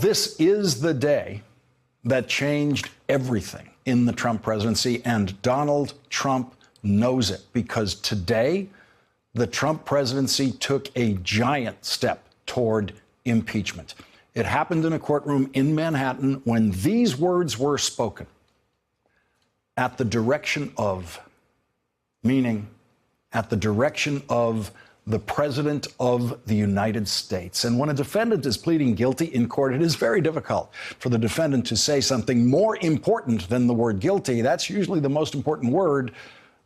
this is the day that changed everything in the Trump presidency, and Donald Trump knows it, because today the Trump presidency took a giant step toward impeachment. It happened in a courtroom in Manhattan when these words were spoken: at the direction of, meaning at the direction of the President of the United States. And when a defendant is pleading guilty in court, it is very difficult for the defendant to say something more important than the word guilty. That's usually the most important word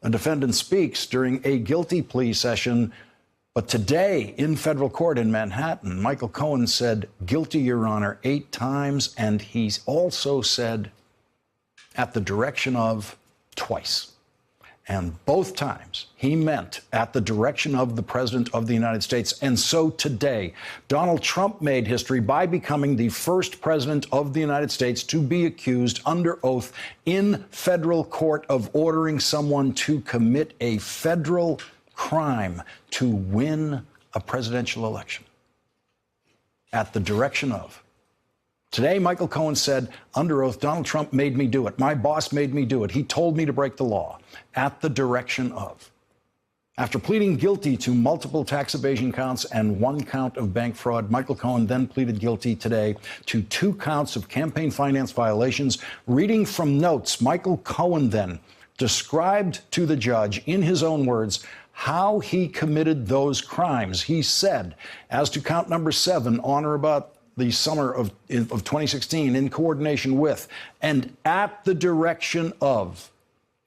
a defendant speaks during a guilty plea session. But today, in federal court in Manhattan, Michael Cohen said, "Guilty, Your Honor," 8 times, and he's also said, "at the direction of," twice. And both times he meant at the direction of the President of the United States. And so today, Donald Trump made history by becoming the first president of the United States to be accused under oath in federal court of ordering someone to commit a federal crime to win a presidential election. At the direction of. Today, Michael Cohen said under oath, Donald Trump made me do it. My boss made me do it. He told me to break the law. At the direction of. After pleading guilty to multiple tax evasion counts and 1 count of bank fraud, Michael Cohen then pleaded guilty today to 2 counts of campaign finance violations. Reading from notes, Michael Cohen then described to the judge, in his own words, how he committed those crimes. He said, as to count number 7, on or about the summer of 2016, in coordination with and at the direction of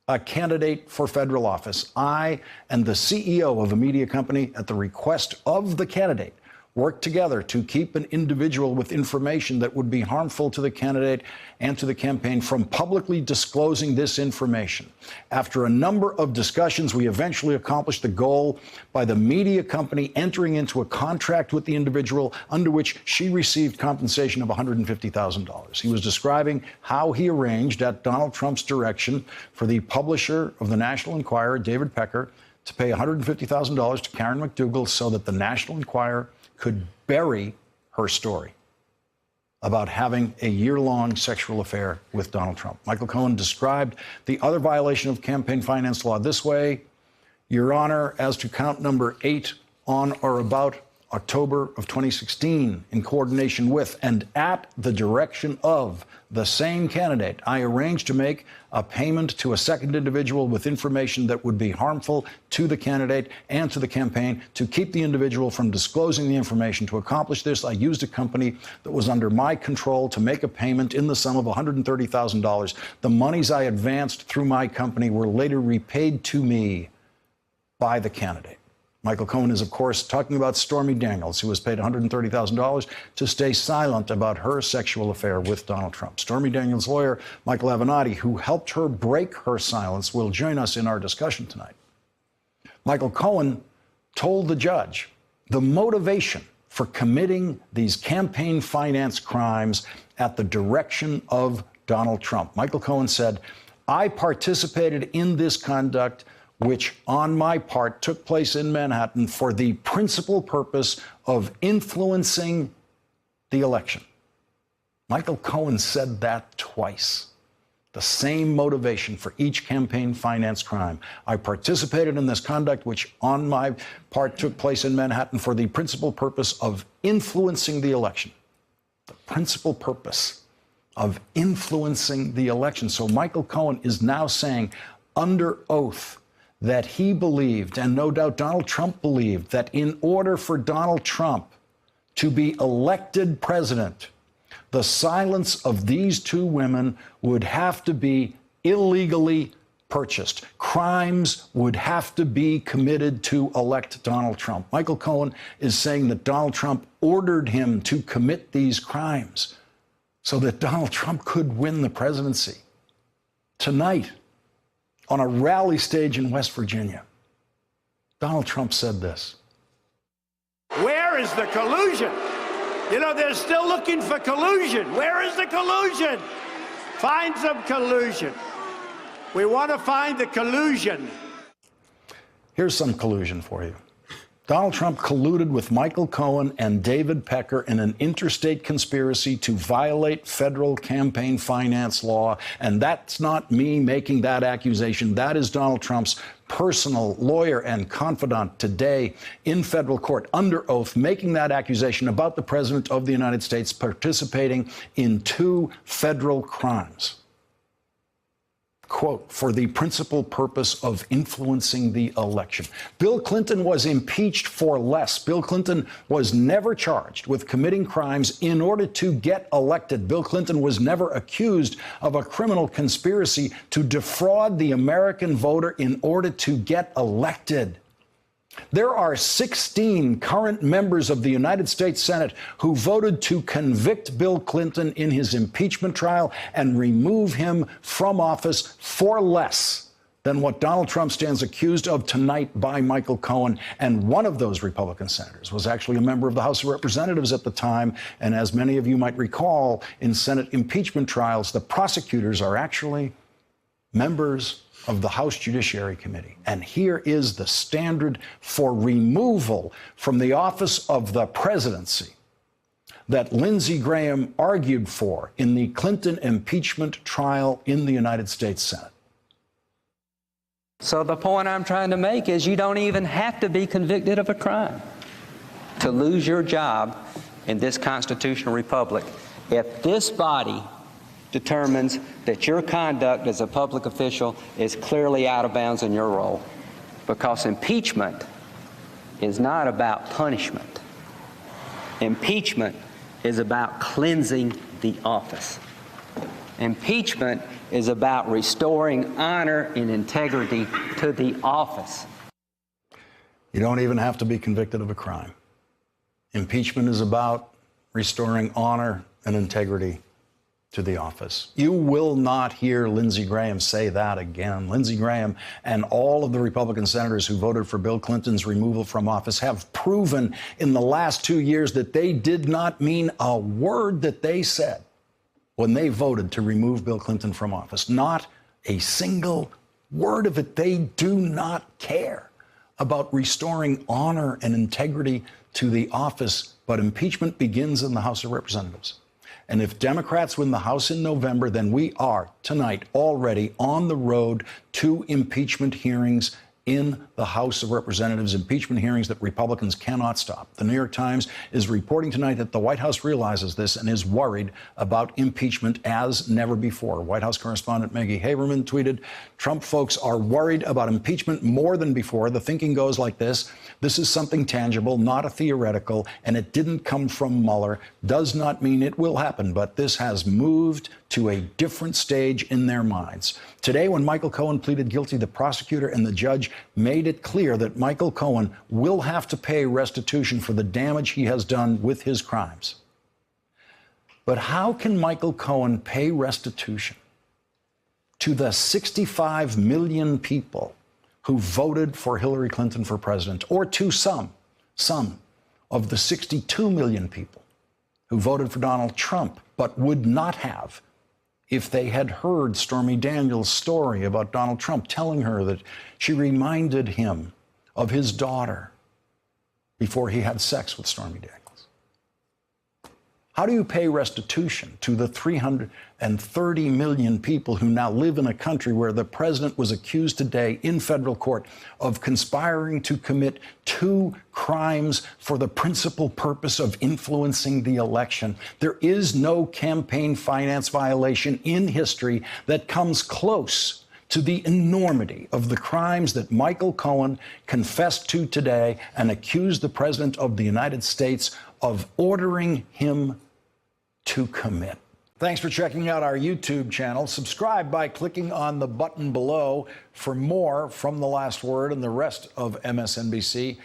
a candidate for federal office, I and the CEO of a media company, at the request of the candidate, worked together to keep an individual with information that would be harmful to the candidate and to the campaign from publicly disclosing this information. After a number of discussions, we eventually accomplished the goal by the media company entering into a contract with the individual under which she received compensation of $150,000. He was describing how he arranged, at Donald Trump's direction, for the publisher of the National Enquirer, David Pecker, to pay $150,000 to Karen McDougal so that the National Enquirer could bury her story about having a year-long sexual affair with Donald Trump. Michael Cohen described the other violation of campaign finance law this way: Your Honor, as to count number 8, on or about October of 2016, in coordination with and at the direction of the same candidate, I arranged to make a payment to a second individual with information that would be harmful to the candidate and to the campaign to keep the individual from disclosing the information. To accomplish this, I used a company that was under my control to make a payment in the sum of $130,000. The monies I advanced through my company were later repaid to me by the candidate. Michael Cohen is, of course, talking about Stormy Daniels, who was paid $130,000 to stay silent about her sexual affair with Donald Trump. Stormy Daniels' lawyer, Michael Avenatti, who helped her break her silence, will join us in our discussion tonight. Michael Cohen told the judge the motivation for committing these campaign finance crimes at the direction of Donald Trump. Michael Cohen said, I participated in this conduct which, on my part, took place in Manhattan for the principal purpose of influencing the election. Michael Cohen said that twice. The same motivation for each campaign finance crime. I participated in this conduct which, on my part, took place in Manhattan for the principal purpose of influencing the election. The principal purpose of influencing the election. So Michael Cohen is now saying, under oath, that he believed, and no doubt Donald Trump believed, that in order for Donald Trump to be elected president, the silence of these 2 women would have to be illegally purchased. Crimes would have to be committed to elect Donald Trump. Michael Cohen is saying that Donald Trump ordered him to commit these crimes so that Donald Trump could win the presidency. Tonight, on a rally stage in West Virginia, Donald Trump said this. Where is the collusion? You know, they're still looking for collusion. Where is the collusion? Find some collusion. We want to find the collusion. Here's some collusion for you. Donald Trump colluded with Michael Cohen and David Pecker in an interstate conspiracy to violate federal campaign finance law. And that's not me making that accusation. That is Donald Trump's personal lawyer and confidant today in federal court under oath, making that accusation about the President of the United States participating in 2 federal crimes. Quote, for the principal purpose of influencing the election. Bill Clinton was impeached for less. Bill Clinton was never charged with committing crimes in order to get elected. Bill Clinton was never accused of a criminal conspiracy to defraud the American voter in order to get elected. There are 16 current members of the United States Senate who voted to convict Bill Clinton in his impeachment trial and remove him from office for less than what Donald Trump stands accused of tonight by Michael Cohen. And one of those Republican senators was actually a member of the House of Representatives at the time. And as many of you might recall, in Senate impeachment trials, the prosecutors are actually members of the House Judiciary Committee. And here is the standard for removal from the office of the presidency that Lindsey Graham argued for in the Clinton impeachment trial in the United States Senate. So the point I'm trying to make is you don't even have to be convicted of a crime to lose your job in this constitutional republic. If this body determines that your conduct as a public official is clearly out of bounds in your role, because impeachment is not about punishment. Impeachment is about cleansing the office. Impeachment is about restoring honor and integrity to the office. You don't even have to be convicted of a crime. Impeachment is about restoring honor and integrity to the office. You will not hear Lindsey Graham say that again. Lindsey Graham and all of the Republican senators who voted for Bill Clinton's removal from office have proven in the last 2 years that they did not mean a word that they said when they voted to remove Bill Clinton from office. Not a single word of it. They do not care about restoring honor and integrity to the office. But impeachment begins in the House of Representatives. And if Democrats win the House in November, then we are tonight already on the road to impeachment hearings in the House of Representatives, impeachment hearings that Republicans cannot stop. The New York Times is reporting tonight that the White House realizes this and is worried about impeachment as never before. White House correspondent Maggie Haberman tweeted, Trump folks are worried about impeachment more than before. The thinking goes like this. This is something tangible, not a theoretical, and it didn't come from Mueller. Does not mean it will happen, but this has moved to a different stage in their minds. Today, when Michael Cohen pleaded guilty, the prosecutor and the judge made it clear that Michael Cohen will have to pay restitution for the damage he has done with his crimes. But how can Michael Cohen pay restitution to the 65 million people who voted for Hillary Clinton for president, or to some of the 62 million people who voted for Donald Trump but would not have if they had heard Stormy Daniels' story about Donald Trump telling her that she reminded him of his daughter before he had sex with Stormy Daniels? How do you pay restitution to the 330 million people who now live in a country where the president was accused today in federal court of conspiring to commit 2 crimes for the principal purpose of influencing the election? There is no campaign finance violation in history that comes close to the enormity of the crimes that Michael Cohen confessed to today and accused the President of the United States of ordering him to commit. Thanks for checking out our YouTube channel. Subscribe by clicking on the button below for more from The Last Word and the rest of MSNBC.